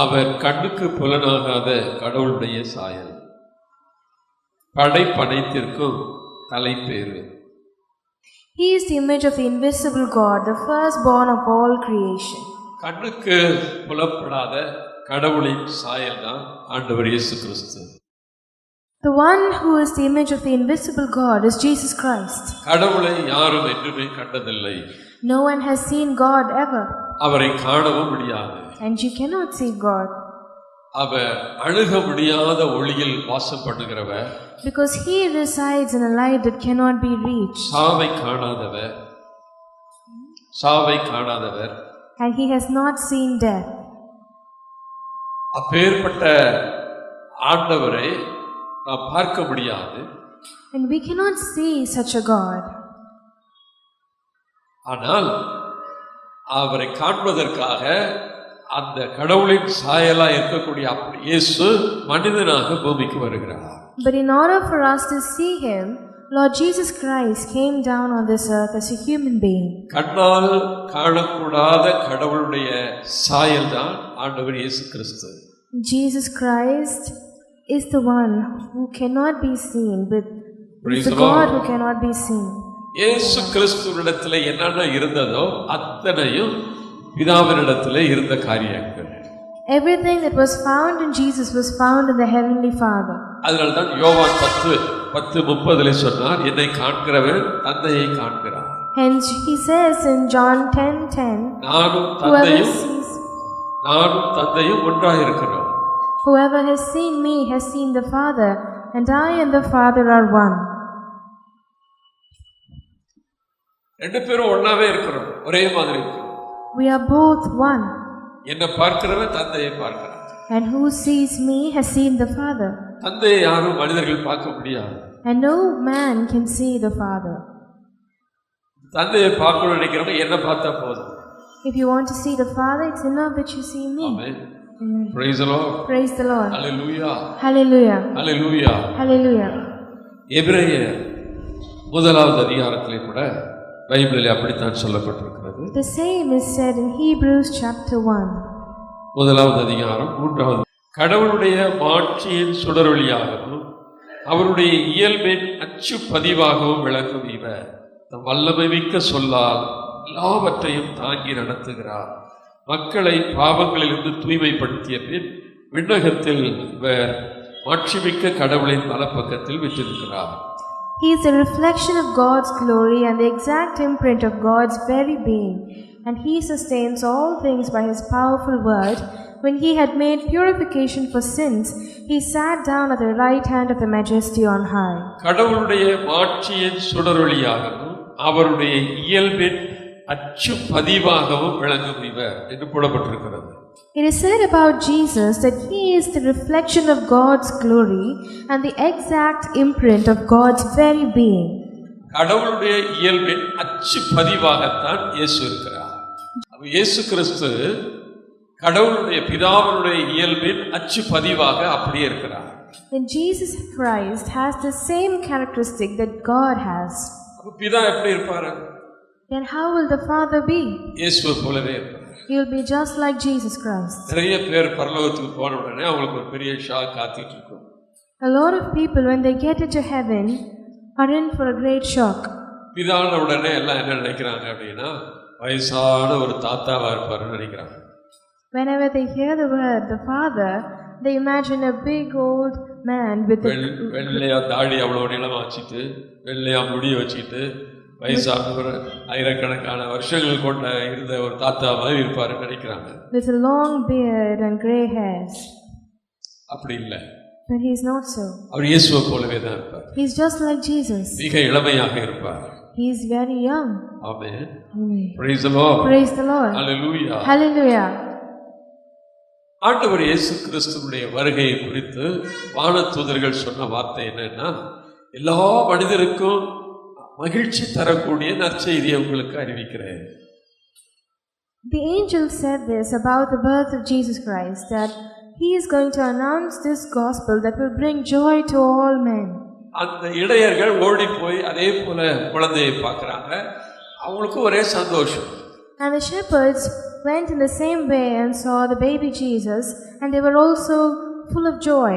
அவர் கண்ணுக்கு புலனாகாத கடவுளுடைய சாயல், படைப்பனைத்திற்கும் தலைப்பேறு. He is the image of the invisible God, the firstborn of all creation. கண்ணுக்கு புலப்படாத கடவுளின் சாயல் தான் ஆண்டவர் இயேசு கிறிஸ்து. The one who is the image of the invisible God is Jesus Christ. கடவுளை யாரும் என்றுமே கண்டதில்லை. No one has seen God ever. அவரை காணவும் முடியாது. And you cannot see God. அவர் அணுக முடியாத ஒளியில் வாசம் பண்ணுகிறவர். Because he resides in a light that cannot be reached. சாவை காணாதவர். சாவை காணாதவர். And he has not seen death. அப்பேற்பட்ட ஆண்டவரை நாம் பார்க்க முடியாது. And we cannot see such a God. ஆனால் அவரை காண்பதற்காக அந்த கடவுளின் சாயலா இருக்கக்கூடிய இயேசு மனிதனாக பூமிக்கு வருகிறார். But in order for us to see him, Lord Jesus Christ came down on this earth as a human being. கண்ணால் காணக்கூடாத கடவுளுடைய சாயல் தான் ஆண்டவர் இயேசு கிறிஸ்து. Jesus Christ is the one who cannot be seen, but the God who cannot be seen. இயேசு கிறிஸ்துவிடத்தில் என்னென்ன இருந்ததோ அத்தனையும் பிதாவினிடத்தில் இருந்த காரியங்கள். Everything that was found in Jesus was found in the heavenly Father. அதனால்தான் யோவான் 10:30 சொன்னார், என்னை காண்கிறவன் தந்தையை காண்கிறார். Hence he says in John 10:10, நானும் தந்தையும் ஒன்றாக இருக்கிறோம். Whoever has seen me has seen the Father, and I and the Father are one. ரெண்டு பேரும் ஒண்ணாவே இருக்கிறோம், ஒரே மாதிரி இருக்கிறோம். We are both one. என்ன பார்க்கிறவன் தந்தையை பார்க்கிறான். And who sees me has seen the Father. தந்தையை யாரும் மனிதர்கள் பார்க்க முடியாது. And no man can see the Father. தந்தையை பார்க்கணும்னு நினைக்கிறவங்க என்ன பார்த்தா போதும். If you want to see the Father, it's enough that you see me. Amen. Praise the Lord. Praise the Lord. Hallelujah. Hallelujah. Hallelujah. Hallelujah. எபிரேயர் 1வது அதிகாரத்திலே கூட பைபிளில் அப்படித்தான் சொல்லப்பட்டிருக்கிறது. The same is said in Hebrews chapter 1. 1வது அதிகாரம் 3வது. கடவுளுடைய மாட்சியின் சுடரொளியாகவும் அவருடைய இயல்பின் அச்சு பதிவாகவும் விளங்கும் இவர் தம் வல்லமை மிக்க சொல்லால் எல்லாவற்றையும் தாங்கி நடத்துகிறார். மக்களை பாவங்களிலிருந்து தூய்மைப்படுத்திய பின் விண்ணகத்தில் இவர் மாட்சிமிக்க கடவுளின் வலப்பக்கத்தில் விற்றிருக்கிறார். He is a reflection of God's glory and the exact imprint of God's very being, and he sustains all things by his powerful word. When he had made purification for sins, he sat down at the right hand of the Majesty on high. கடவுளுடைய மாட்சியின் சுடரொளியாகவும் அவருடைய இயல்பின் அச்சு பதிவாகவும் விளங்கும் இவர் என்று போடப்பட்டிருக்கிறது. It is said about Jesus that he is the reflection of God's glory and the exact imprint of God's very being. கடவுளுடைய இயல்பின் அச்சு பதிவாகத்தான் இயேசு இருக்கிறார். இயேசு கிறிஸ்து கடவுளுடைய பிதாவினுடைய இயல்பின் அச்சு பதிவாக அப்படியே இருக்கிறார். And Jesus Christ has the same characteristic that God has. பிதா எப்படி இருப்பாரு? Then how will the Father be? இயேசுவை போலவே இருப்பார். He will be just like Jesus Christ. நிறைய பேர் பரலோகத்துக்கு போன உடனே அவங்களுக்கு ஒரு பெரிய ஷாக் காத்துட்டு இருக்கும். A lot of people when they get into heaven are in for a great shock. பிதான உடனே எல்லாம் என்ன நினைக்கிறாங்க அப்படின்னா வயசான ஒரு தாத்தாவா இருப்பாருன்னு நினைக்கிறாங்க. Whenever they hear the word the Father, they imagine a big old man with வெள்ளையா தாடி அவ்வளவு நீளமா வச்சுட்டு வெள்ளையா முடி வச்சுட்டு வயசானவர் ஆயிரக்கணக்கான வருஷங்கள் கொண்ட இருந்த ஒரு தாத்தா மாதிரி இருப்பாருன்னு நினைக்கிறாங்க. With a long beard and gray hairs. அப்படி இல்லை. But he is not so. அவர் இயேசுவை போலவே தான் இருப்பார். He is just like Jesus. மிக இளமையாக இருப்பார். He is very young. Amen. Amen. Praise the Lord. Praise the Lord. Hallelujah. Hallelujah. ஆண்டவர் இயேசு கிறிஸ்துவினுடைய வருகையை குறித்து வானதூதர்கள் சொன்ன வார்த்தை என்னன்னா, எல்லா மனிதருக்கும் மகிழ்ச்சி தரக்கூடிய நற்செய்தியை உங்களுக்கு அறிவிக்கிறேன். The angel said this about the birth of Jesus Christ, that he is going to announce this gospel that will bring joy to all men. அந்த இடையர்கள் ஓடி போய் அதே போல குழந்தையை பார்க்கறாங்க. அவங்களுக்கு ஒரே சந்தோஷம். And the shepherds went in the same way and saw the baby Jesus, and they were also full of joy.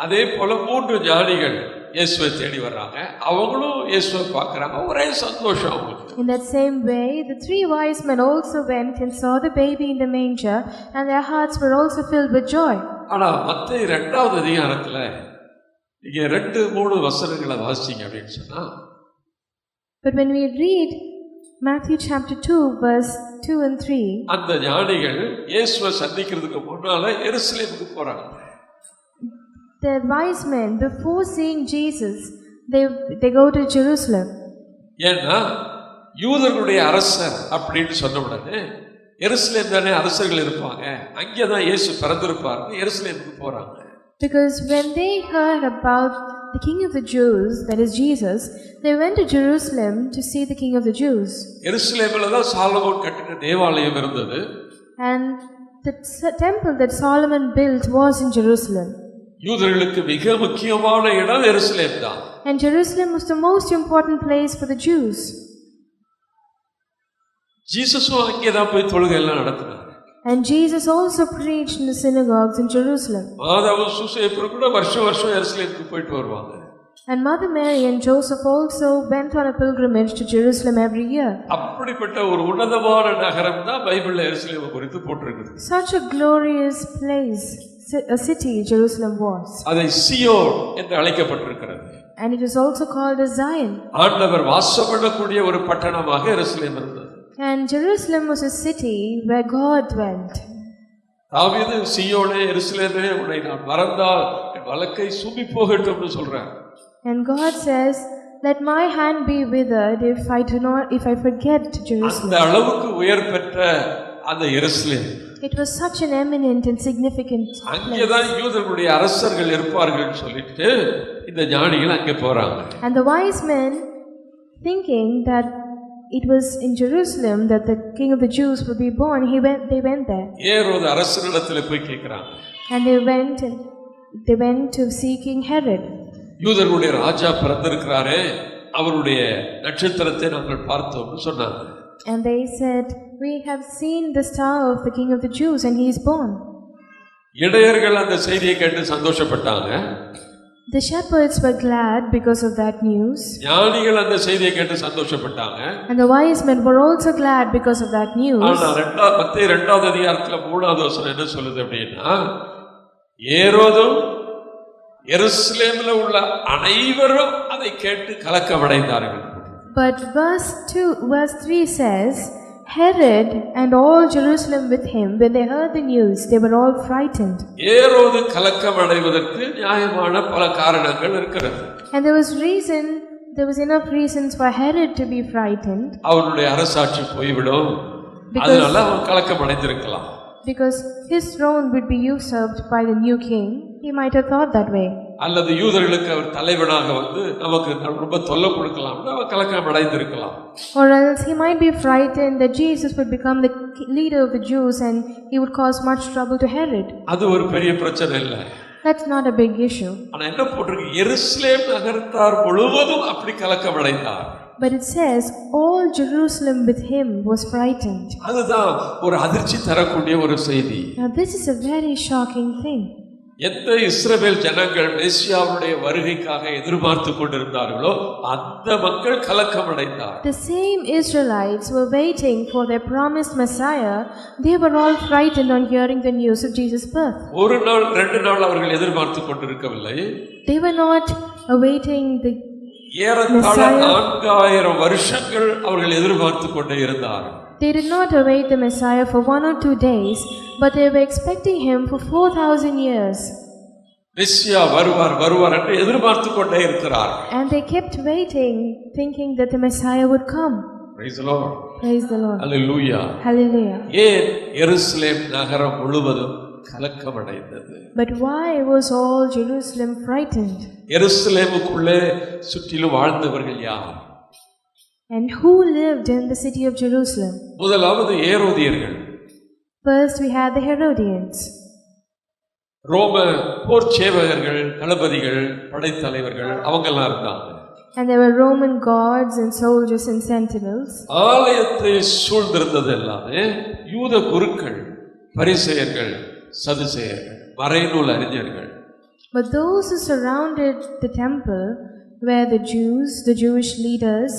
அதே போல 3 ஞானிகள் இயேசுவை தேடி வர்றாங்க. அவங்களும் இயேசுவை பார்க்கறாங்க. ஒரே சந்தோஷம் அவங்களுக்கு. In that same way, the 3 wise men also went and saw the baby in the manger, and their hearts were also filled with joy. ஆனா மத்தேயு 2வது அதிகாரத்துல நீங்க 2-3 வசனங்களை வாசிங்க அப்படினு சொன்னா, but when we read Matthew chapter 2 verse 2 and 3, அந்த ஞானிகள் இயேசுவை சந்திக்கிறதுக்கு முன்னால எருசலேமுக்கு போறாங்க. The wise men, before seeing Jesus, they go to Jerusalem. ஏன்னா யூதர்களுடைய அரசர் அப்படின்னு சொன்ன உடனே எருசலேம் தானே அரசர்கள் இருப்பாங்க, அங்கே தான் இயேசு பிறந்திருப்பாருன்னு எருசலேமுக்கு போறாங்க. Because when they heard about the king of the Jews, that is Jesus, they went to Jerusalem to see the king of the Jews. எருசலேமில தான் சாலமோன் கட்டின தேவாலயம் இருந்தது. And the temple that Solomon built was in Jerusalem. யூதர்களுக்கு மிக முக்கியமான இடம் எருசலேம் தான். And Jerusalem was the most important place for the Jews. ஜீசஸும் அங்கே தான் போய் தொழுகை எல்லாம் நடத்தினார். And Jesus also preached in the synagogues in Jerusalem. மாதாவும் சூசேப்பரும் கூட வருஷம் எருசலேமுக்கு போயிட்டு வருவாங்க. And Mother Mary and Joseph also went on a pilgrimage to Jerusalem every year. அப்படிப்பட்ட ஒரு உன்னதமான நகரம் தான் பைபிள்ல எருசலேமை குறித்து போட்டிருக்குது. Such a glorious place, a city Jerusalem was. அதை சியோன் என்று அழைக்கப்பட்டிருக்கிறது. And it is also called as Zion. ஆண்டவர் வாசம் பண்ணக்கூடிய ஒரு பட்டணமாக எருசலேம் இருந்தது. And Jerusalem was a city where God dwelt. தாவீது சியோனே எருசலேமே உன்னை நான் மறந்தால் என் வலக்கை சும்பி போகட்டும்னு சொல்றார். And God says, let my hand be withered if I forget Jerusalem. அந்த அளவுக்கு உயர் பெற்ற அந்த எருசலேம், it was such an eminent and significant place. அங்கே தான் யூதர்களுடைய அரசர்கள் இருப்பார்கள் சொல்லிட்டு இந்த ஞானிகள் அங்கே போறாங்க. And the wise men, thinking that it was in Jerusalem that the king of the Jews would be born, they went there. ஏரோது அரசனிடத்தில் போய் கேக்குறாங்க. And they went to see King Herod. யூதர்களுடைய ராஜா பிறந்திருக்கிறாரே, அவருடைய நட்சத்திரத்தை நாங்கள் பார்த்தோம்னு சொன்னாங்க. And they said, we have seen the star of the king of the Jews and he is born. இடையர்கள் அந்த செய்தியை கேட்டு சந்தோஷப்பட்டாங்க. The shepherds were glad because of that news. ஞானிகள் அந்த செய்தியை கேட்டு சந்தோஷப்பட்டாங்க. And the wise men were also glad because of that news. ஆனா மத்தேயு 2வது அதிகாரத்துல 3வது வசனம் என்ன சொல்லுது அப்படின்னா, ஏரோதும் எருசலேமில் உள்ள அனைவரும் அதை கேட்டு கலக்கமடைந்தார்கள். But verse 3 says, Herod and all Jerusalem with him, when they heard the news, they were all frightened. ஏரோது கலக்கமடைவதற்கு நியாயமான பல காரணங்கள் இருக்கிறது. And there was enough reasons for Herod to be frightened. அவனுடைய அரசாட்சி போய்விடும், அதனால அவன் கலக்கமடைந்திருக்கலாம். Because his throne would be usurped by the new king. He might have thought that way. அல்லது யூதர்களுக்கு அவர் தலைவனாக வந்து நமக்கு ரொம்ப தொல்லை கொடுக்கலாம்னு அவன் கலக்கமடைந்திருக்கலாம். Or else he might be frightened that Jesus would become the leader of the Jews and he would cause much trouble to Herod. அது ஒரு பெரிய பிரச்சனை இல்ல. That's not a big issue. ஆனா என்ன போட்டிருக்கு, எருசலேம் நகரத்தார் முழுவதும் அப்படி கலக்கமடைந்தார். But it says all Jerusalem with him was frightened. அதுதான் ஒரு அதிர்ச்சி தரக்கூடிய ஒரு செய்தி. Now this is a very shocking thing. எந்த இஸ்ரவேல் ஜனங்கள் மெசியாவுடைய வருகைக்காக எதிர்பார்த்து கொண்டிருந்தார்களோ அந்த மக்கள் கலக்கமடைந்தார். The same Israelites were waiting for their promised Messiah. They were all frightened on hearing the news of Jesus' birth. ஒரு நாள் 2 நாள் அவர்கள் எதிர்பார்த்து கொண்டிருக்கவில்லை. They were not awaiting the ஏறத்தாழ 4000 வருஷங்கள் அவர்கள் எதிர்பார்த்து கொண்டே இருந்தார்கள். They did not await the Messiah for 1 or 2 days, but they were expecting him for 4,000 years. மெசியா வருவார் என்று எதிர்பார்த்து கொண்டே இருக்கிறார். And they kept waiting, thinking that the Messiah would come. Praise the Lord. Praise the Lord. Hallelujah. Hallelujah. ஏன் எருசலேம் நகரம் முழுவதும் கலக்கமடைந்தது? But why was all Jerusalem frightened? எருசலேமுக்குள்ளே சுற்றிலும் வாழ்ந்தவர்கள் யார்? And who lived in the city of Jerusalem? முதலாவது ஏரோதியர்கள். First we had the Herodians. ரோம போர் சேவகர்கள், தளபதிகள், படைத்தலைவர்கள் அவங்கெல்லாம் இருந்தாங்க. And there were Roman guards and soldiers and sentinels. ஆலயத்தை சூழ்ந்திருந்தது எல்லாமே யூத குருக்கள், பரிசேயர்கள், சதுசேயர்கள், மறைநூல் அறிஞர்கள். But those who surrounded the temple were the Jews, the Jewish leaders,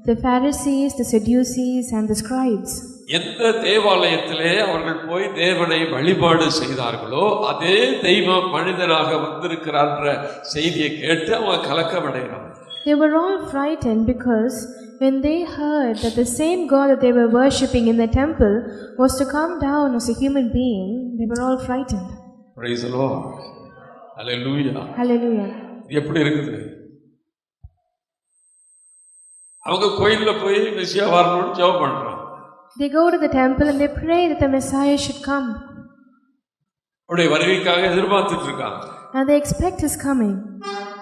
the Pharisees, the Sadducees, and the scribes. எந்த தேவாலயத்திலே அவர்கள் போய் தேவனை வழிபாடு செய்தார்களோ அதே தெய்வம் மனிதனாக வந்திருக்கிறான்ற செய்தியை கேட்டு அவங்க கலக்கமடைகிறாங்க. They were all frightened because when they heard that the same God that they were worshipping in the temple was to come down as a human being, they were all frightened. Praise the Lord. Hallelujah. Hallelujah. எப்படி இருக்குது? அவங்க கோயில்ல போய் மெசியா வரணும்னு ஜெபம் பண்றாங்க. They go to the temple and they pray that the Messiah should come. அவருடைய வருகைக்காக எதிர்பார்த்துட்டு இருக்காங்க. And they expect his coming.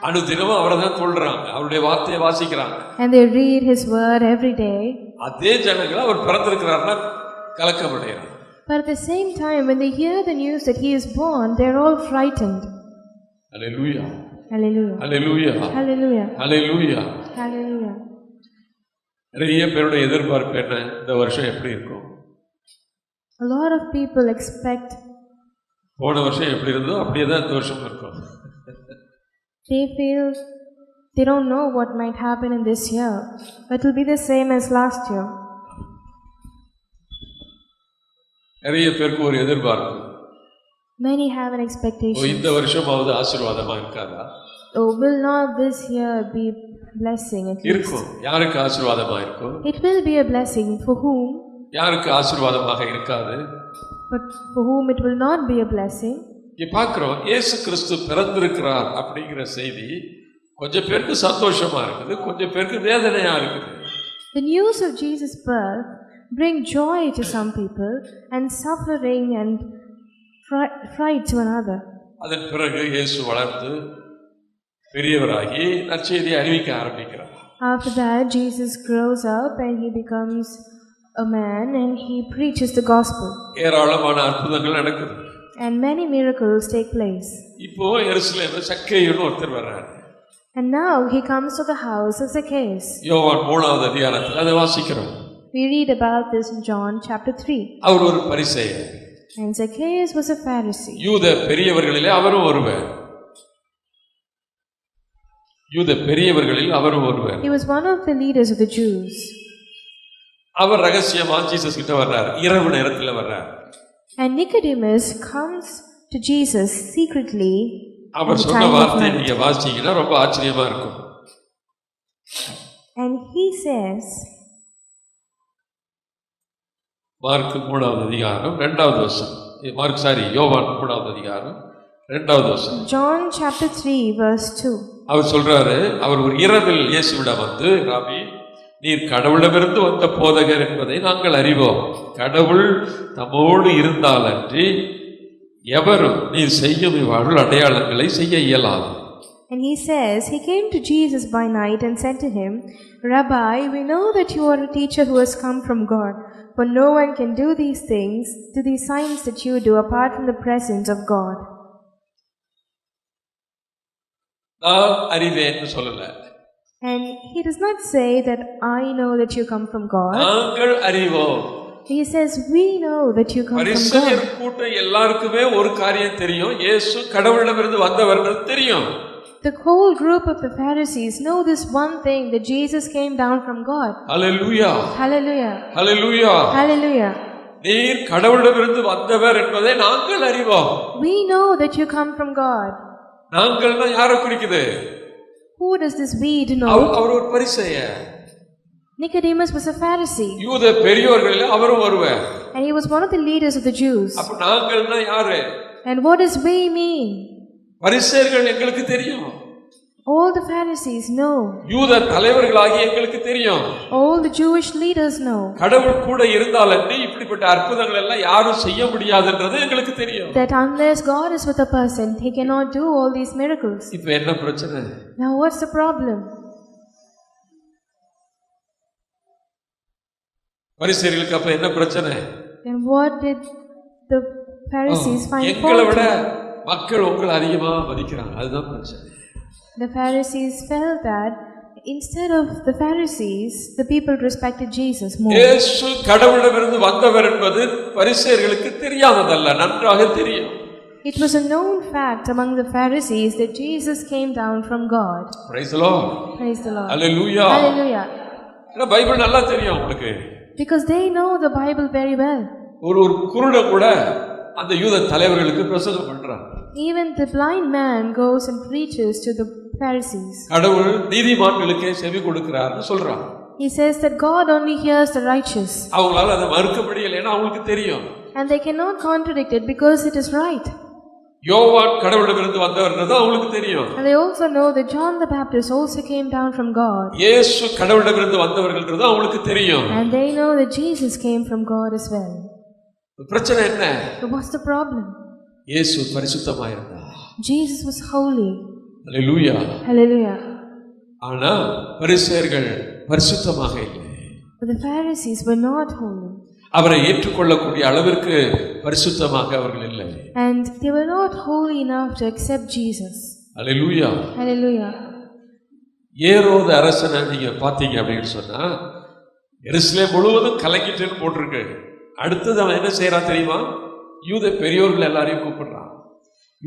அனுதினமும் அவரை தான் சொல்றாங்க, அவருடைய வார்த்தையை வாசிக்கிறாங்க. And they read his word every day. அதே ஜனங்கள் அவர் பிறந்திருக்கிறார்னா கலக்கமடைகிறாங்க. But at the same time, when they hear the news that he is born, they are all frightened. Hallelujah. Hallelujah. Hallelujah. Hallelujah. Hallelujah. Hallelujah. நிறைய பேருடைய எதிர்பார்ப்பு என்ன, இந்த வருஷம் எப்படி இருக்கும்? A lot of people expect. போன வருஷம் எப்படி இருந்தோ அப்படியே தான் இந்த வருஷம் இருக்கும். They feel they don't know what might happen in this year, but it will be the same as last year. நிறைய பேருக்கு ஒரு எதிர்பார்ப்பு. Many have an expectation. இந்த வருஷமாவது ஆசீர்வாதமா இருக்காதா? Oh, will not this year be blessing at least? இருக்கும். யாருக்கு ஆசீர்வாதமா இருக்கும்? It will be a blessing. For whom? யாருக்கு ஆசீர்வாதமாக இருக்காது? But for whom it will not be a blessing? இங்க பார்க்கிறோம், இயேசு கிறிஸ்து பிறந்திருக்கிறார் அப்படிங்கிற செய்தி கொஞ்சம் பேருக்கு சந்தோஷமா இருக்குது, கொஞ்சம் பேருக்கு வேதனையா இருக்குது. The news of Jesus' birth bring joy to some people and suffering and fright to another. அதன் பிறகு இயேசு வளர்ந்து பெரியவராகி நற்செய்தியை அறிவிக்க ஆரம்பிக்கிறார். After that, Jesus grows up and he becomes a man and he preaches the gospel. ஏராளமான அற்புதங்கள் நடக்குது. And many miracles take place. இப்போ எருசலேம்ல சக்கேயுன்னு ஒருத்தர் வர்றார். And now he comes to the house of Zacchaeus. யோவான் 3வது அதிகாரத்தில் அதை வாசிக்கிறோம். We read about this in John chapter 3. அவர் ஒரு பரிசேயர். And Zacchaeus was a Pharisee. யூத பெரியவர்களிலே அவரும் ஒருவர். யூத பெரியவர்களில் அவரும் ஒருவர். He was one of the leaders of the Jews. அவர் ரகசியமா ஜீசஸ் கிட்ட வர்றார், இரவு நேரத்தில் வர்றார். And Nicodemus comes to Jesus secretly. அவர் சொன்ன வார்த்தை நீங்க வாசிச்சீங்கன்னா ரொம்ப ஆச்சரியமா இருக்கும். And he says, மார்க் 3வது அதிகாரம் 2வது வசனம். யோவான் 3வது அதிகாரம் 2வது வசனம். John chapter 3 verse 2. அவர் சொல்றாரு, அவர் ஒரு இரவில் இயேசுவிடம் வந்து, ராபி, நீர் கடவுளிடமிருந்து வந்த போதகர் என்பதை நாங்கள் அறிவோம். கடவுள் தம்மோடு இருந்தாலன்றி எவரும் நீர் செய்யும் இவ்வாறு அடையாளங்களை செய்ய இயலாது. And he says, he came to Jesus by night and said to him, Rabbi, we know that you are a teacher who has come from God, for no one can do these things, do these signs that you do, apart from the presence of God. நான் அறிவேன்னு சொல்லல. And he does not say that I know that you come from God. நாங்கள் அறிவோம். He says, we know that you come from God. பரிசேயர் கூட்டம் எல்லாருக்குமே ஒரு காரியம் தெரியும், இயேசு கடவுளிடமிருந்து வந்தவர்னு தெரியும். The whole group of the Pharisees know this one thing, that Jesus came down from God. Hallelujah. Hallelujah. Hallelujah. Hallelujah. நீர் கடவுளிடமிருந்து வந்தவர் என்பதை நாங்கள் அறிவோம். We know that you come from God. நாங்கள்னா யாரை குறிக்குது? Who does this we know? அவர் ஒரு பரிசேயர். Nicodemus was a Pharisee. யூத பெரியவர்களில் அவரும் ஒருவர். And he was one of the leaders of the Jews. அப்ப நாங்கள்னா யாரு? And what does we mean? பரிசேயர்கள் எங்களுக்கு தெரியும். All the Pharisees know. யூத தலைவர்களாகி எங்களுக்கு தெரியும். All the Jewish leaders know. கடவுள் கூட இருந்தாலன்றி இப்படிப்பட்ட அற்புதங்கள் எல்லாம் யாரும் செய்ய முடியாதுன்றது எங்களுக்கு தெரியும். That unless God is with a person, he cannot do all these miracles. இப்போ என்ன பிரச்சனை? Now what's the problem? பரிசேயர்களுக்கு அப்ப என்ன பிரச்சனை? Then what did the Pharisees find fault? எங்களை விட மக்கள் உங்களை அதிகமா மதிக்கிறாங்க, அதுதான் பிரச்சனை. The Pharisees felt that instead of the Pharisees, the people respected Jesus more. இயேசு கடவுளிடமிருந்து வந்தவர் என்பது பரிசேயர்களுக்கு தெரியாததல்ல, நன்றாக தெரியும். It was a known fact among the Pharisees that Jesus came down from God. Praise the Lord. Praise the Lord. Hallelujah. Hallelujah. ஏன்னா Bible நல்லா தெரியும் உங்களுக்கு. Because they know the Bible very well. ஒரு குருடன் கூட அந்த யூத தலைவர்களுக்கு பிரசங்கம் பண்றார். Even the blind man goes and preaches to the Pharisees. கடவுள் நீதிமான்களுக்கே செவி கொடுக்கிறார்னு சொல்றார். He says that God only hears the righteous. அவங்களால அதை மறுக்க முடியல, ஏன்னா அவங்களுக்கு தெரியும். And they cannot contradict it because it is right. யோவான் கடவுளிடமிருந்து வந்தவர்ன்றது அவங்களுக்கு தெரியும். And they also know that John the Baptist also came down from God. இயேசு கடவுளிடமிருந்து வந்தவர்கள்ன்றது அவங்களுக்கு தெரியும். And they know that Jesus came from God as well. பிரச்சனை என்ன? So what's the problem? இயேசு பரிசுத்தமாக இருந்தார். Jesus was holy. Hallelujah. Hallelujah. ஆனா பரிசேயர்கள் பரிசுத்தமாக இல்லை. But the Pharisees were not holy. அவரை ஏற்றுக்கொள்ளக்கூடிய அளவிற்கு பரிசுத்தமாக அவர்கள் இல்லை. And they were not holy enough to accept Jesus. Hallelujah. Hallelujah. ஏரோது அரசனை நீங்க பாத்தீங்க அப்படின்னு சொன்னா எருசலேம் முழுவதும் கலங்கிட்டுன்னு போட்டிருக்கு. அடுத்தது அவன் என்ன செய்யறான் தெரியுமா? யூத பெரியோர்கள் எல்லாரையும் கூப்பிடுறான்,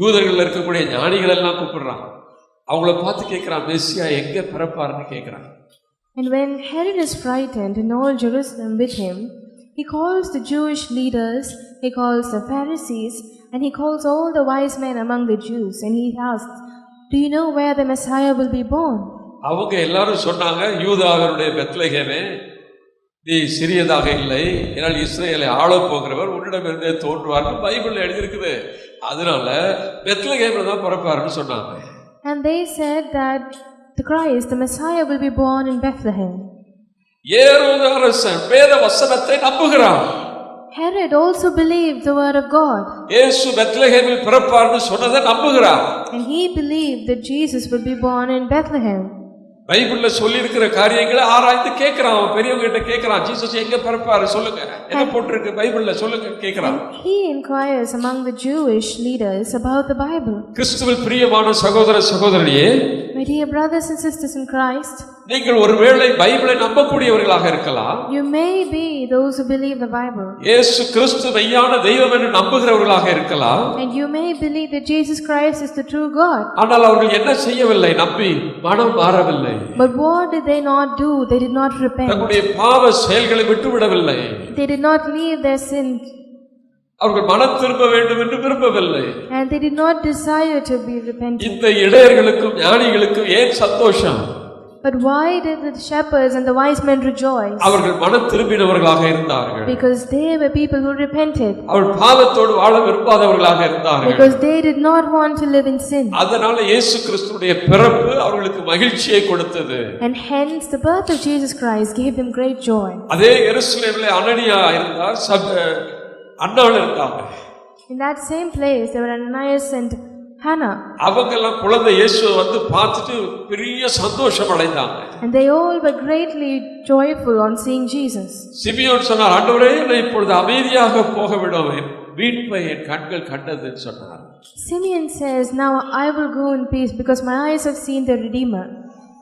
யூதர்கள் இருக்கக்கூடிய ஞானிகள் எல்லாம் கூப்பிடுறான். அவங்கள பார்த்து கேட்கிறான், மெஸ்ஸியா எங்க பிறப்பாருன்னு கேட்கிறான். And when Herod is frightened and all Jerusalem with him, he calls the Jewish leaders, he calls the Pharisees, and he calls all the wise men among the Jews, and he asks, do you know where the Messiah will be born? அவங்க எல்லாரும் சொன்னாங்க, யூதாவினுடைய பெத்லகேமே நீ சிறியதாக இல்லை, ஏனால் இஸ்ரேலை ஆள போகிறவர் உன்னிடமிருந்தே தோன்றுவார்னு பைபிள்ல எழுதியிருக்குது, அதனால பெத்லகேம்ல தான் பிறப்பாருன்னு சொன்னாங்க. And they said that the Christ, the Messiah, will be born in Bethlehem. ஏரோது அரசன் வேத வசனத்தை நம்புகிறான். Herod also believed the word of God. இயேசு பெத்லகேமில் பிறப்பார்னு சொன்னதை நம்புகிறான். And he believed that Jesus would be born in Bethlehem. பைபிள்ல சொல்லி இருக்கிற காரியங்களை ஆராய்ந்து கேட்கிறான். அவன் பெரியவங்க கிட்ட கேட்கிறான், ஜீசஸ் எங்க பிறப்பாரு சொல்லுங்க, என்ன போட்டிருக்கு பைபிள்ல சொல்லுங்க கேட்கிறான். He inquires among the Jewish leaders about the Bible. கிறிஸ்துவில் பிரியமான சகோதர சகோதரியே, My dear brothers and sisters in Christ, நீங்கள் ஒருவேளை பைபிளை நம்பக்கூடியவர்களாக இருக்கலாம். you may be those who believe the Bible. இயேசு கிறிஸ்து மெய்யான தெய்வம் என்று நம்புகிறவர்களாக இருக்கலாம். And you may believe that Jesus Christ is the true God. ஆனால் அவர்கள் என்ன செய்யவில்லை? நம்பி மனம் மாறவில்லை. But what did they not do? They did not repent. தங்களுடைய பாவ செயல்களை விட்டுவிடவில்லை. They did not leave their sin. அவர்கள் மனம் திரும்ப வேண்டும் என்று விரும்பவில்லை. And they did not desire to be repentant. இந்த இடையர்களுக்கும் ஞானிகளுக்கும் ஏன் சந்தோஷம்? But why did the shepherds and the wise men rejoice? அவர்கள் மனம் திரும்பினவர்களாக இருந்தார்கள். Because they were people who repented. அவர்கள் பாவத்தோடு வாழ விரும்பாதவர்களாக இருந்தார்கள். Because they did not want to live in sin. அதனால இயேசு கிறிஸ்துவுடைய பிறப்பு அவர்களுக்கு மகிழ்ச்சியை கொடுத்தது. And hence the birth of Jesus Christ gave them great joy. அதே எருசலேமிலே அனனியா இருந்தார், அன்னாள் இருந்தாங்க. In that same place there were Ananias and Hannah. அவங்கெல்லாம் குழந்தை இயேசுவை வந்து பார்த்துட்டு பெரிய சந்தோஷம் அடைந்தாங்க. And they all were greatly joyful on seeing Jesus. Simeon சொன்னார், ஆண்டவரே என்னை இப்பொழுது அமைதியாக போக விடுவேன், மீட்பை என் கண்கள் கண்டதுன்னு சொன்னார். Simeon says, now I will go in peace because my eyes have seen the Redeemer.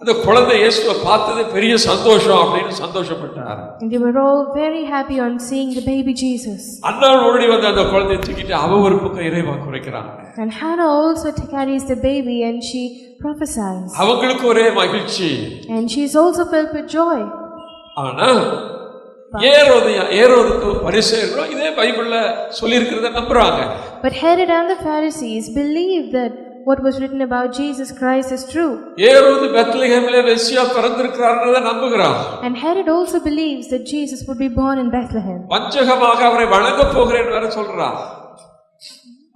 அந்த குழந்தை இயேசுவை பார்த்தது பெரிய சந்தோஷம் அப்படின்னு சந்தோஷப்பட்டார். And they were all very happy on seeing the baby Jesus. அன்னாள் ஓடி வந்து அந்த குழந்தையை தூக்கிட்டு அவ ஒரு பக்கம் இறைவா குறைக்கிறாங்க. And Hannah also carries the baby and she prophesies. அவங்களுக்கு ஒரே மகிழ்ச்சி. And she is also filled with joy. ஆனா ஏரோதுக்கு பரிசேயர்களும் இதே பைபிள்ல சொல்லி இருக்கிறத நம்புறாங்க. But Herod and the Pharisees believed that what was written about Jesus Christ is true. ஏரோது பெத்லகேமிலே மெசியா பிறந்திருக்கிறார்ன்றதை நம்புகிறார். And Herod also believes that Jesus would be born in Bethlehem. பஞ்சகமாக அவரை வணங்க போகிறேன் வேற சொல்றார்.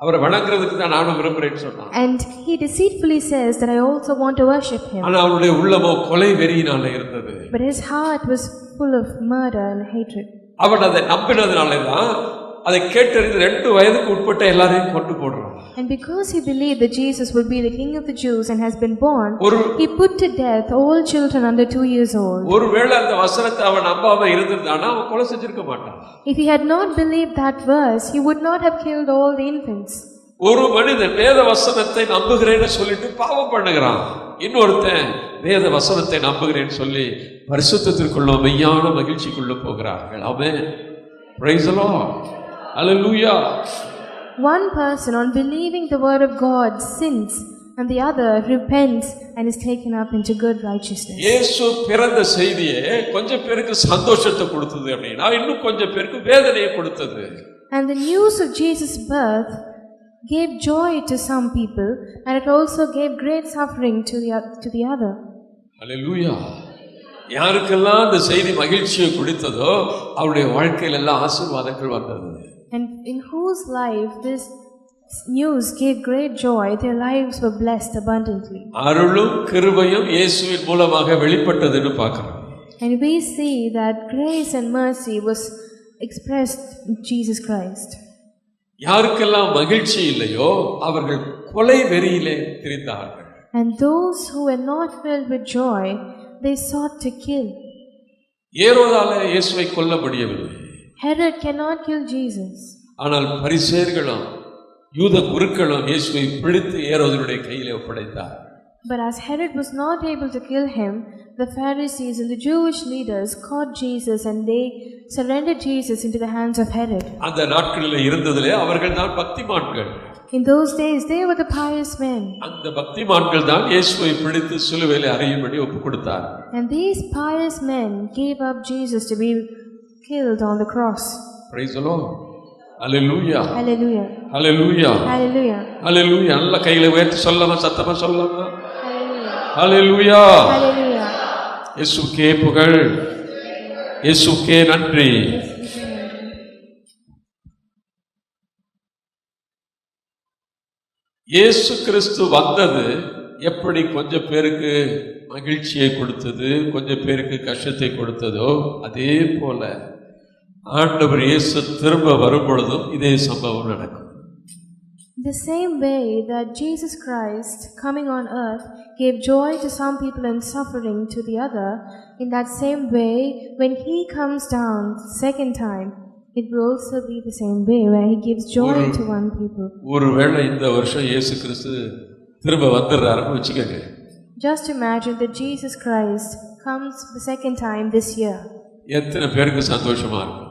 அவரை வணங்குறதுக்கு தான் நானும் விரும்புறேன்னு சொன்னான். And he deceitfully says that I also want to worship him. ஆனா அவருடைய உள்ளமோ கொலை வெறியினால இருந்தது. But his heart was full of murder and hatred. அவன் அதை நம்பினதுனால தான் அதை கேட்டறிந்து 2 வயதுக்கு உட்பட்ட எல்லாரையும் கொண்டு போடுறான். And because he believed that Jesus would be the king of the Jews and has been born, he put to death all children under 2 years old. ஒருவேளை அந்த வசனத்தை அவன் நம்பாம இருந்திருந்தானா அவன் கொலை செஞ்சிருக்க மாட்டான். If he had not believed that verse, he would not have killed all the infants. ஒரு மனிதன் வேத வசனத்தை நம்புகிறேன்னு சொல்லிட்டு பாவம் பண்ணுகிறான். இன்னொருத்தன் வேத வசனத்தை நம்புகிறேன்னு சொல்லி பரிசுத்தத்திற்குள்ள மெய்யான மகிழ்ச்சிக்குள்ள போகிறார்கள். ஆமென். Praise the Lord. Hallelujah. One person, on believing the word of God, sins, and the other repents and is taken up into good righteousness. இயேசு பிறந்த செய்தியே கொஞ்சம் பேருக்கு சந்தோஷத்தை கொடுத்தது அப்படினா இன்னும் கொஞ்சம் பேருக்கு வேதனையை கொடுத்தது. And the news of Jesus' birth gave joy to some people, and it also gave great suffering to the other. ஹalleluya. யாருக்கெல்லாம் இந்த செய்தி மகிழ்ச்சியை கொடுத்ததோ அவருடைய வாழ்க்கையில எல்லாம் ஆசீர்வாதங்கள் வந்தது. And in whose life this news gave great joy, their lives were blessed abundantly. அருளும் கிருபையும் இயேசுவின் மூலமாக வெளிப்பட்டதுன்னு பார்க்கிறோம். And we see that grace and mercy was expressed in Jesus Christ. யாருக்கெல்லாம் மகிழ்ச்சி இல்லையோ அவர்கள் கொலை வெறியிலே திரிந்தார்கள். And those who were not filled with joy, they sought to kill. ஏரோதால இயேசுவை கொல்ல முடியவில்லை. Herod cannot kill Jesus. ஆனால் பரிசேயர்களும் யூத குருக்களும் இயேசுவை பிடித்து ஏரோதுடைய கையிலே ஒப்படைத்தார். But as Herod was not able to kill him, the Pharisees and the Jewish leaders caught Jesus and they surrendered Jesus into the hands of Herod. அந்த நாட்களிலே இருந்ததிலே அவர்கள் தான் பக்திமான்கள். In those days they were the pious men. அந்த பக்திமான்கள் தான் இயேசுவை பிடித்து சிலுவையிலே அறையும்படி ஒப்புக்கொடுத்தார். And these pious men gave up Jesus to be killed on the cross. Praise the Lord. Hallelujah. Hallelujah. Hallelujah. Hallelujah. Hallelujah. நல்ல கையில உயர்த்தி சொல்லமா சத்தமா சொல்லமா. Hallelujah. Hallelujah. Hallelujah. இயேசுவுக்கே புகழ். இயேசுவுக்கே நன்றி. இயேசு கிறிஸ்து வந்தது எப்படி கொஞ்சம் பேருக்கு மகிழ்ச்சியை கொடுத்தது, கொஞ்சம் பேருக்கு கஷ்டத்தை கொடுத்ததோ அதே போல ஆண்டவர் இயேசு திரும்ப வரும்பொழுதும் இதே சம்பவம் நடக்கும். The same way that Jesus Christ coming on earth gave joy to some people and suffering to the other, in that same way when he comes down second time, it will also be the same way where he gives joy to one people. ஒருவேளை இந்த வருஷம் இயேசு கிறிஸ்து திரும்ப வந்துறாருன்னு வெச்சுக்கங்க. Just imagine that Jesus Christ comes the second time this year. எத்தனை பேருக்கு சந்தோஷமா இருக்கும்?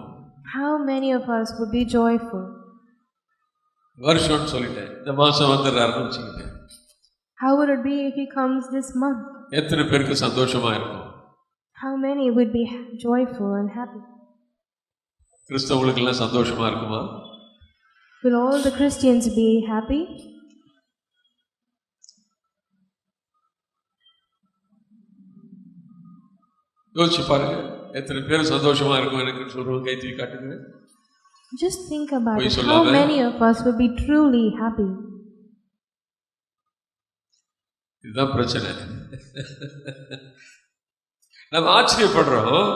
How many of us would be joyful? வருஷம்னு சொல்லிட்டேன், இந்த மாசம் வந்துறாருன்னு வெச்சுக்கங்க. How would it be if he comes this month? எத்தனை பேருக்கு சந்தோஷமா இருக்கும்? How many would be joyful and happy? கிறிஸ்தவங்களுக்கு எல்லாம் சந்தோஷமா இருக்குமா? Will all the Christians be happy? யோசிச்சு பாருங்க, எத்தனை பேர் சந்தோஷமா இருக்கும் எனக்கு சொல்றோம், கை தூக்கி காட்டுங்க. Just think about it. How many of us will be truly happy? இதுதான் பிரச்சனை. நம்ம ஆச்சரியப்படுறோம்,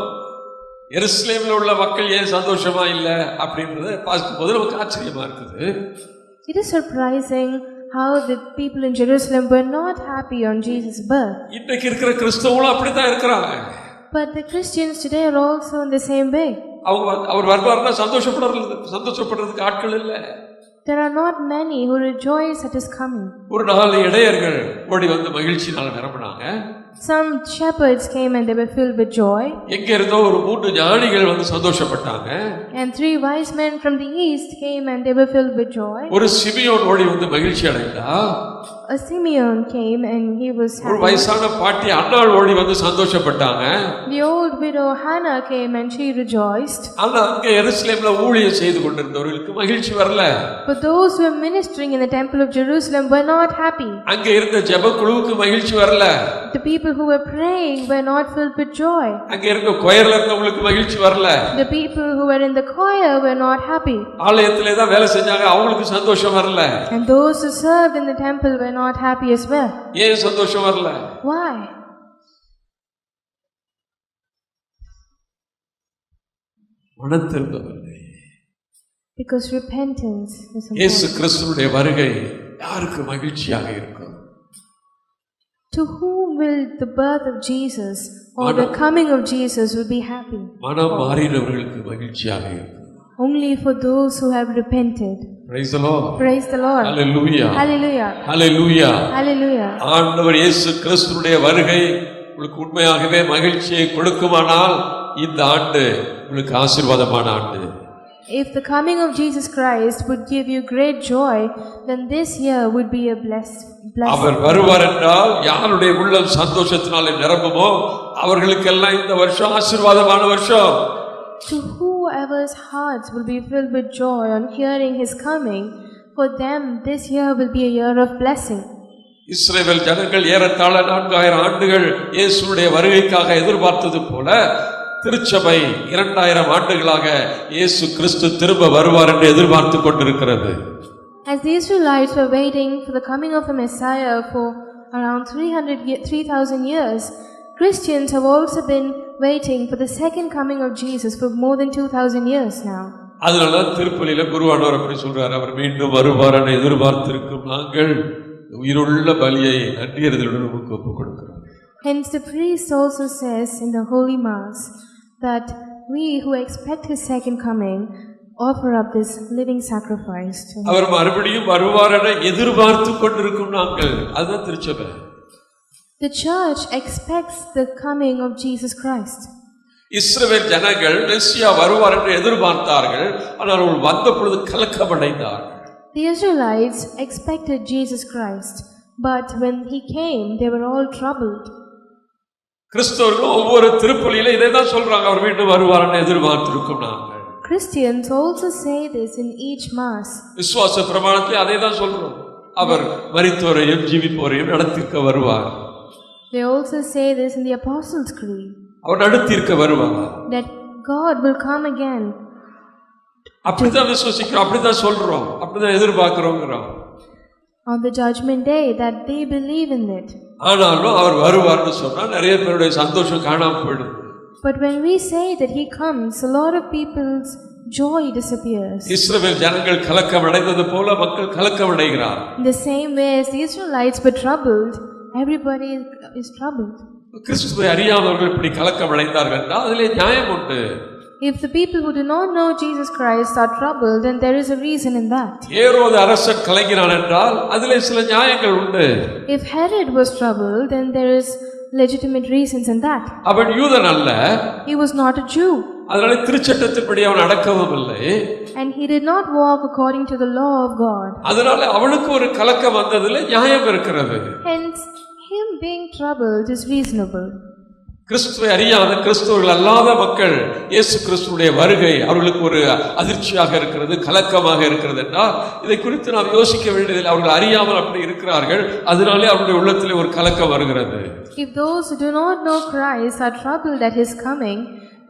எருசலேமில் உள்ள மக்கள் ஏன் சந்தோஷமா இல்லை அப்படின்றத பார்க்கும்போது நமக்கு ஆச்சரியமா இருக்குது. It is surprising how the people in Jerusalem were not happy on Jesus' birth. இன்னைக்கு இருக்கிற கிறிஸ்தவங்களும் அப்படித்தான் இருக்கிறாங்க. But the Christians today are also in the same way. அவர் வருவார்னா சந்தோஷப்படுறதுக்கு ஆட்கள் இல்லை. There are not many who rejoice at his coming. ஒரு 4 இடையர்கள் ஓடி வந்து மகிழ்ச்சியால நிரம்பினாங்க. Some shepherds came and they were filled with joy. எங்க இருந்தோ ஒரு 3 ஞானிகள் வந்து சந்தோஷப்பட்டாங்க. And 3 wise men from the east came and they were filled with joy. ஒரு சிமியோன் ஓடி வந்து மகிழ்ச்சி அடைந்தா. A Simeon came and he was happy. ஒரு வயசான பாட்டி அன்னாள் ஓடி வந்து சந்தோஷப்பட்டாங்க. The old widow Hannah came and she rejoiced. ஆனா அங்க எருசலேம்ல ஊழியம் செய்து கொண்டிருந்தவர்களுக்கு மகிழ்ச்சி வரல. But those who were ministering in the temple of Jerusalem were not happy. அங்க இருந்த ஜெப குழுவுக்கு மகிழ்ச்சி வரல. The people who were praying were not filled with joy. அங்க இருந்த கொயர்ல இருந்தவங்களுக்கு மகிழ்ச்சி வரல. The people who were in the choir were not happy. ஆலயத்திலே தான் வேலை செஞ்சாங்க, அவங்களுக்கு சந்தோஷம் வரல. And those who served in the temple were not happy as well. ஏன் சந்தோஷம் வரல? Why? மனந்திருந்தவில்லை. Because repentance is இயேசு important. கிறிஸ்துவுடைய வருகை யாருக்கு மகிழ்ச்சியாக இருக்கும்? To whom will the birth of Jesus or the coming of Jesus will be happy? மனம் மாறினவர்களுக்கு மகிழ்ச்சியாக இருக்கும். only for those who have repented. Praise the Lord. Praise the Lord. Hallelujah. Hallelujah. Hallelujah. Hallelujah. ஆண்டவர் இயேசு கிறிஸ்துவினுடைய வருகை உங்களுக்கு உண்மையாகவே மகிழ்ச்சியை கொடுக்குமானால் இந்த ஆண்டு உங்களுக்கு ஆசீர்வாதமான ஆண்டு. If the coming of Jesus Christ would give you great joy, then this year would be a blessing. அவர் வருவார் என்றால் யாருடைய உள்ளம் சந்தோஷத்தினாலே நிரம்புமோ அவர்களுக்கெல்லாம் இந்த வருஷம் ஆசீர்வாதமான வருஷம். To whoever's hearts will be filled with joy on hearing his coming, for them this year will be a year of blessing. இஸ்ரவேல் ஜனங்கள் ஏறத்தாழ 4000 ஆண்டுகள் இயேசுவுடைய வருகைக்காக எதிர்பார்த்தது போல திருச்சபை 2000 ஆண்டுகளாக இயேசு கிறிஸ்து திரும்ப வருவார் என்று எதிர்பார்த்து கொண்டிருக்கிறது. As the Israelites were waiting for the coming of the Messiah for around 3,000 years, Christians have also been waiting for the second coming of Jesus for more than 2,000 years now. அதனால திருப்பலியில குருவானவர் அப்படி சொல்றார், அவர் மீண்டும் வருவார் என எதிர்பார்த்திருக்கும் நாங்கள் உயிருள்ள பலியை நன்றியறிதலுடன் நமக்கு ஒப்புக் கொடுக்கிறோம். Hence the priest also says in the Holy Mass that we who expect his second coming offer up this living sacrifice to him. அவர் மறுபடியும் வருவார் என எதிர்பார்த்து கொண்டிருக்கும் நாங்கள், அதுதான் திருச்சபை. The church expects the coming of Jesus Christ. இஸ்ரவேல் ஜனங்கள் மெசியா வருவார் என்று எதிர்பார்த்தார்கள், ஆனால் அவர் வந்த பொழுது கலக்கமடைந்தார்கள். The Israelites expected Jesus Christ, but when he came they were all troubled. கிறிஸ்தவர்கள் ஒவ்வொரு திருப்பலியில இதை தான் சொல்றாங்க, அவர் மீண்டும் வருவார் என்று எதிர்பார்த்திருக்கும் நாங்கள். Christians also say this in each mass. விசுவாச பிரமாணத்தில் அதை தான் சொல்றோம், அவர் மரித்தோரையும் ஜீவிப்போரையும் நடத்திக்க வருவார். They also say this in the Apostles' Creed. அவர் நடத்திக்க வருவார். That God will come again. அப்படிதான் விசுவாசிக்கிறோம், அப்படிதான் சொல்றோம், அப்படிதான் எதிர்பார்க்கிறோங்கிறோம். On the judgment day that they believe in it. ஆனாலும் அவர் வருவார்னு சொன்னா நிறைய பேருடைய சந்தோஷம் காணாம போயிடுது. But when we say that he comes, a lot of people's joy disappears. இஸ்ரவேல் ஜனங்கள் கலக்கம் அடைந்தது போல மக்கள் கலக்கம் அடைகிறார். In the same way as the Israelites were troubled, everybody is troubled. கிறிஸ்துவை அறியாதவர்கள் இப்படி கலக்கம் அடைந்தார்கள் என்றால் அதிலே நியாயம் உண்டு. If the people who do not know Jesus Christ are troubled, then there is a reason in that. ஏரோது அரசன் கலங்கினான் என்றால் அதிலே சில நியாயங்கள் உண்டு. If Herod was troubled, then there is legitimate reasons in that. அவன் யூதன் அல்ல. He was not a Jew. அதனால திருச்சட்டத்தின்படி அவன் நடக்கவும் இல்லை. And he did not walk according to the law of God. அதனால அவனுக்கு ஒரு கலக்கம் வந்ததிலே நியாயம் இருக்கிறது. Hence him being troubled is reasonable. கிறிஸ்துவை அறியாத கிறிஸ்தவர்கள் அல்லாத மக்கள் இயேசு கிறிஸ்துவுடைய வருகை அவர்களுக்கு ஒரு அதிர்ச்சியாக இருக்கிறது, கலக்கமாக இருக்கிறது என்றால் இதை குறித்து நாம் யோசிக்க வேண்டியதில்லை. அவர்கள் அறியாமல் அப்படி இருக்கிறார்கள், அதனாலே அவருடைய உள்ளத்திலே ஒரு கலக்கம் வருகிறது. If those who do not know Christ are troubled at his coming,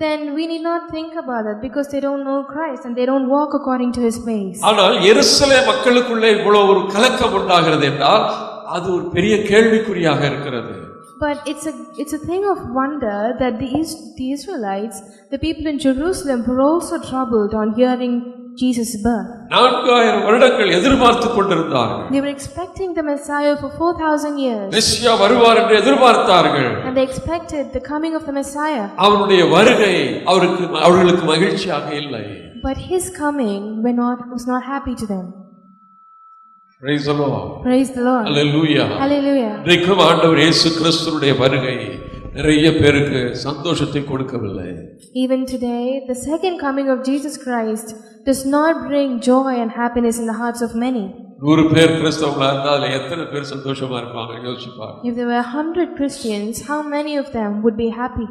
then we need not think about it because they don't know Christ and they don't walk according to his ways. ஆனால் எருசலேம் மக்களுக்குள்ளே இவ்வளவு ஒரு கலக்கம் உண்டாகிறது என்றால் அது ஒரு பெரிய கேள்விக்குறியாக இருக்கிறது. But it's a thing of wonder that the Israelites, the people in Jerusalem, were also troubled on hearing Jesus' birth. 4000 வருடங்கள் எதிர்பார்த்து கொண்டிருந்தார்கள். They were expecting the Messiah for 4,000 years. மெசியா வருவார் என்று எதிர்பார்த்தார்கள். And they expected the coming of the Messiah. அவருடைய வருகை அவர்களுக்கு மகிழ்ச்சியாக இல்லை. But his coming was not happy to them. Praise the Lord. Praise the Lord. Hallelujah. Hallelujah. இன்றைக்கு ஆண்டவர் இயேசு கிறிஸ்துவுடைய வருகை நிறைய பேருக்கு சந்தோஷத்தை கொடுக்கவில்லை. Even today, the second coming of Jesus Christ does not bring joy and happiness in the hearts of many. 100 பேர் கிறிஸ்தவங்களா இருந்தா அதுல எத்தனை பேர் சந்தோஷமா இருப்பாங்க யோசிச்சு பாருங்க. If there were 100 Christians, how many of them would be happy?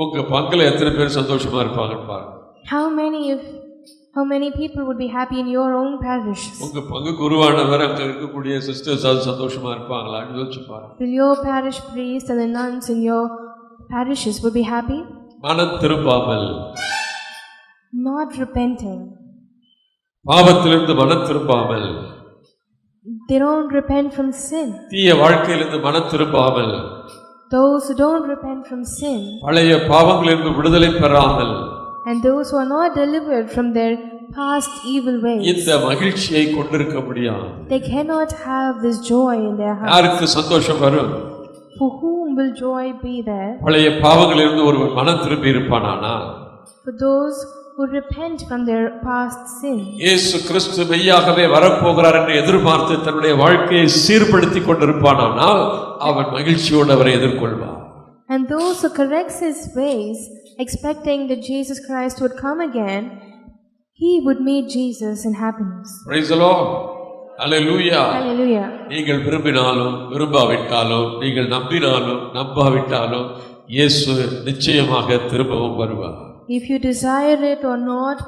உங்க பங்குல எத்தனை பேர் சந்தோஷமா இருப்பாங்கன்னு பாருங்க. How many people would be happy in your own parish? உங்க பங்கு குருவானவர் அங்க இருக்கக்கூடிய சிஸ்டர்ஸ் அது சந்தோஷமா இருப்பாங்களா யோசிச்சு பாருங்க. Will your parish priest and the nuns in your parishes would be happy? மனம் திரும்பாமல், not repenting. பாவத்திலிருந்து மனம் திரும்பாமல், they don't repent from sin. தீய வாழ்க்கையிலிருந்து மனம் திரும்பாமல், those who don't repent from sin, பழைய பாவங்களிலிருந்து விடுதலை பெறாமல், and those who are not delivered from their past evil ways, இந்த மகிழ்ச்சியை கொண்டிருக்க முடியாது. they cannot have this joy in their hearts. யாருக்கு சந்தோஷம் வரும்? For whom will joy be there? பழைய பாவங்களிலிருந்து ஒருவன் மனம் திரும்பி இருப்பானானால், for those who would repent from their past sin. இயேசு கிறிஸ்து மெய்யாகவே வரப்போகிறார் என்று எதிர்பார்த்து தன்னுடைய வாழ்க்கையை சீர்படுத்திக் கொண்டிருப்பானால் அவன் மகிழ்ச்சியோடு அவரை எதிர்கொள்வான். And those who corrects his ways, expecting that Jesus Christ would come again, he would meet Jesus in happiness. Praise the Lord. Hallelujah. Hallelujah. நீங்கள் விரும்பினாலும் விரும்பாவிட்டாலும் நீங்கள் நம்பினாலும் நம்பாவிட்டாலும் இயேசு நிச்சயமாக திரும்பவும் வருவார். If you desire it or not,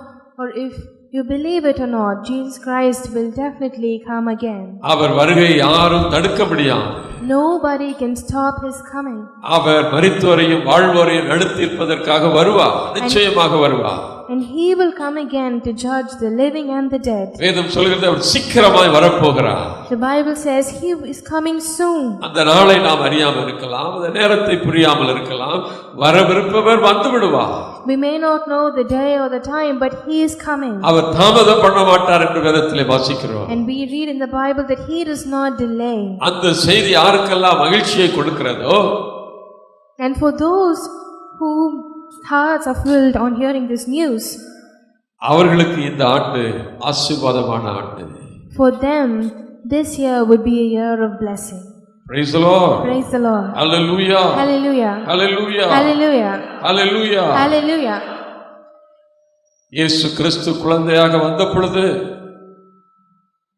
or if you believe it or not, Jesus Christ will definitely come again. அவர் வருகை யாரும் தடுக்க முடியாது. Nobody can stop his coming. அவர் மரித்தோரையும் வாழ்வோரையும் நடத்தியிருப்பதற்காக வருவார். நிச்சயமாக வருவார். And he will come again to judge the living and the dead. வேதம் சொல்கிறது அவர் சீக்கிரமாய் வரப்போகிறார். The Bible says he is coming soon. அந்த நாளை நாம் அறியாமல் இருக்கலாம், அந்த நேரத்தை புரியாமல் இருக்கலாம். வரவிருப்பவர் வந்து விடுவார். We may not know the day or the time, but he is coming. அவர் தாமதம் பண்ண மாட்டார் என்று வேதத்திலே வாசிக்கிறோம். And we read in the Bible that he does not delay. அந்த செய்தி யாருக்கெல்லாம் மகிழ்ச்சியை கொடுக்கிறதோ, And for those who hearts are filled on hearing this news, அவர்களுக்கு இந்த ஆண்டு ஆசீர்வாதமான ஆண்டு. for them this year would be a year of blessing. Praise the Lord. Praise the Lord. Hallelujah. Hallelujah. Hallelujah. Hallelujah. Hallelujah. Hallelujah. இயேசு கிறிஸ்து குழந்தையாக வந்த பொழுது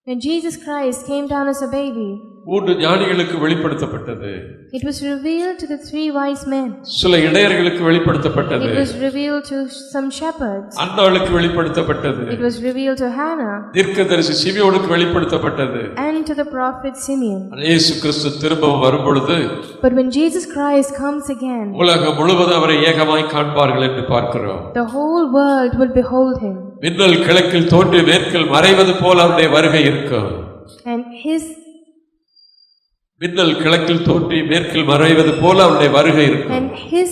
When Jesus Christ came down as a baby, 3 ஞானிகளுக்கு வெளிப்படுத்தப்பட்டது. it was revealed to the 3 wise men. சில இடையர்களுக்கு வெளிப்படுத்தப்பட்டது. It was revealed to some shepherds. அன்னாளுக்கு வெளிப்படுத்தப்பட்டது. It was revealed to Hannah. தீர்க்கதரிசி சிமியோனுக்கு வெளிப்படுத்தப்பட்டது. And to the prophet Simeon. இயேசு கிறிஸ்து திரும்பவும் வரும்பொழுது, But when Jesus Christ comes again, உலகம் முழுவதும் அவரை ஏகமாய் காண்பார்கள் என்று பார்க்கிறோம். the whole world will behold him. மின்னல் கிழக்கில் தோன்றி மேற்கில் மறைவது போல அவருடைய வருகை இருக்கும். And his மின்னல் கிழக்கில் தோன்றி மேற்கில் மறைவது போல அவருடைய வருகை இருக்கும். And his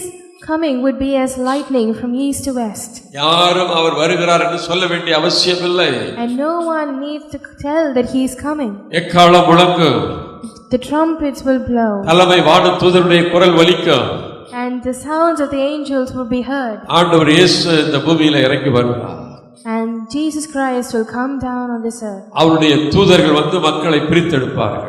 coming would be as lightning from east to west. யாரும் அவர் வருகிறார் என்று சொல்ல வேண்டிய அவசியம் இல்லை. And no one needs to tell that he is coming. எக்காளம் முழங்கும். The trumpets will blow. தலைமை வாடும் தூதருடைய குரல் ஒலிக்கும். And the sounds of the angels will be heard. ஆண்டவர் இயேசு இந்த பூமியில இறங்கி வருவார். And Jesus Christ will come down on this earth. அவருடைய தூதர்கள் வந்து மக்களை பிரித்தெடுப்பார்கள்.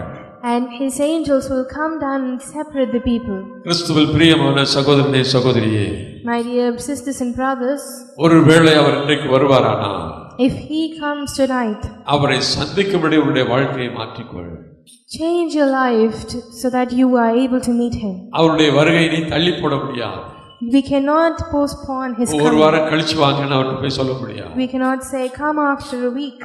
And his angels will come down and separate the people. கிறிஸ்துவில் பிரியமான சகோதரனே சகோதரியே, My dear sisters and brothers, ஒருவேளை அவர் இன்றைக்கு வருவாரானால், if he comes tonight, அவரை சந்திக்கும்படி உங்களுடைய வாழ்க்கையை மாற்றிக்கொள். change your life so that you are able to meet him. அவருடைய வருகையை நீ தள்ளி போட முடியாது. We cannot postpone his ஒரு coming. வாரம் கழிச்சு வாங்கன்னு அவர்கிட்ட போய் சொல்ல முடியாது. We cannot say come after a week.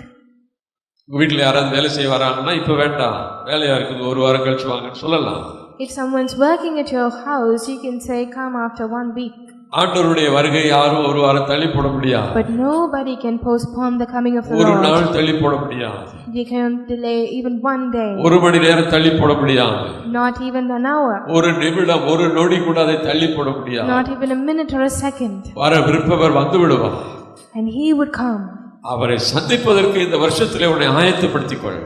உங்க வீட்டில் யாராவது வேலை செய்ய வராங்கன்னா இப்ப வேண்டாம், வேலையா இருக்குது, ஒரு வாரம் கழிச்சு வாங்கன்னு சொல்லலாம். If someone's working at your house, you can say come after 1 week. ஆண்டவருடைய வருகை யாரும் ஒரு வாரம் தள்ளி போட முடியாது. But nobody can postpone the coming of the ஒரு Lord. நாள் தள்ளி போட முடியாது. You can delay even 1 day. ஒரு மணி நேரம் தள்ளி போட முடியாது. Not even an hour. ஒரு நிமிடம் ஒரு நொடி கூட அதை தள்ளி போட முடியாது. Not even a minute or a second. வர விருப்பவர் வந்து விடுவார். And he would come. அவரை சந்திப்பதற்கு இந்த வருஷத்திலே உன்னை ஆயத்தப்படுத்திக் கொள்.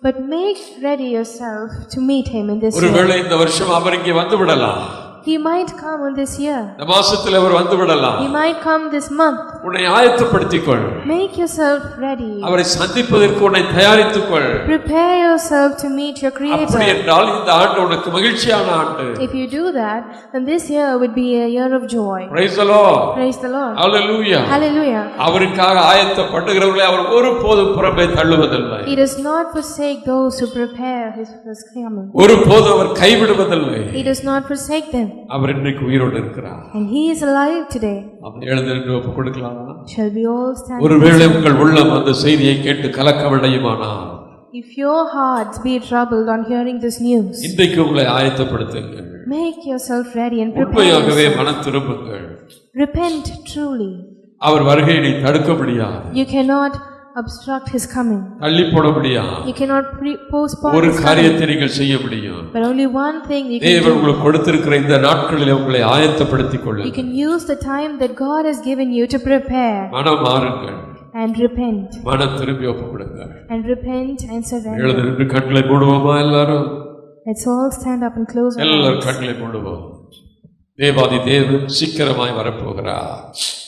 But make ready yourself to meet him in this year. ஒருவேளை இந்த வருஷம் அவர் இங்கே வந்து விடலாம். He might come on this year. இந்த மாசத்துல அவர் வந்து விடலாம். He might come this month. உன்னை ஆயத்தப்படுத்திக் கொள். Make yourself ready. அவரை சந்திப்பதற்கு உன்னை தயாரித்துக் கொள். Prepare yourself to meet your Creator. அப்படி என்றால் இந்த ஆண்டு உனக்கு மகிழ்ச்சியான ஆண்டு. If you do that, then this year would be a year of joy. Praise the Lord. Praise the Lord. Hallelujah. Hallelujah. அவருக்காக ஆயத்தப்படுகிறவர்களை அவர் ஒருபோதும் புறம்பே தள்ளுவதில்லை. He does not forsake those who prepare his coming. ஒருபோதும் அவர் கைவிடுவதில்லை. He does not forsake them. அவர் இன்றைக்கு உயிரோடு இருக்கிறார். And he is alive today. அப்படி எழுந்திருந்து ஒப்பு கொடுக்கலாமா? Shall we all stand? ஒருவேளை உங்கள் உள்ளம் அந்த செய்தியை கேட்டு கலக்கமடையுமானால், If your hearts be troubled on hearing this news, இன்றைக்கு உங்களை ஆயத்தப்படுத்துங்கள். make yourself ready and prepare உண்மையாகவே yourself. மனம் திரும்புங்கள். Repent truly. அவர் வருகையை நீ தடுக்க முடியாது. You cannot obstruct his coming. தள்ளி போட முடியாது. You cannot postpone ஒரு his coming. காரியத்தை நீங்கள் செய்ய முடியும். But only one thing you can தேவன் do. உங்களுக்கு கொடுத்திருக்கிற இந்த நாட்களில் உங்களை ஆயத்தப்படுத்திக் You கொள்ளுங்கள். can use the time that God has given you to prepare மனம் மாறுங்கள். and repent. மனம் திரும்பி ஒப்பு கொடுங்கள். And repent and surrender. எழுந்திருந்து கண்களை மூடுவோமா எல்லாரும்? Let's all stand up and close our எல்லாரும் eyes. கண்களை மூடுவோம். தேவாதி தேவன் சீக்கிரமாய் வரப்போகிறார்.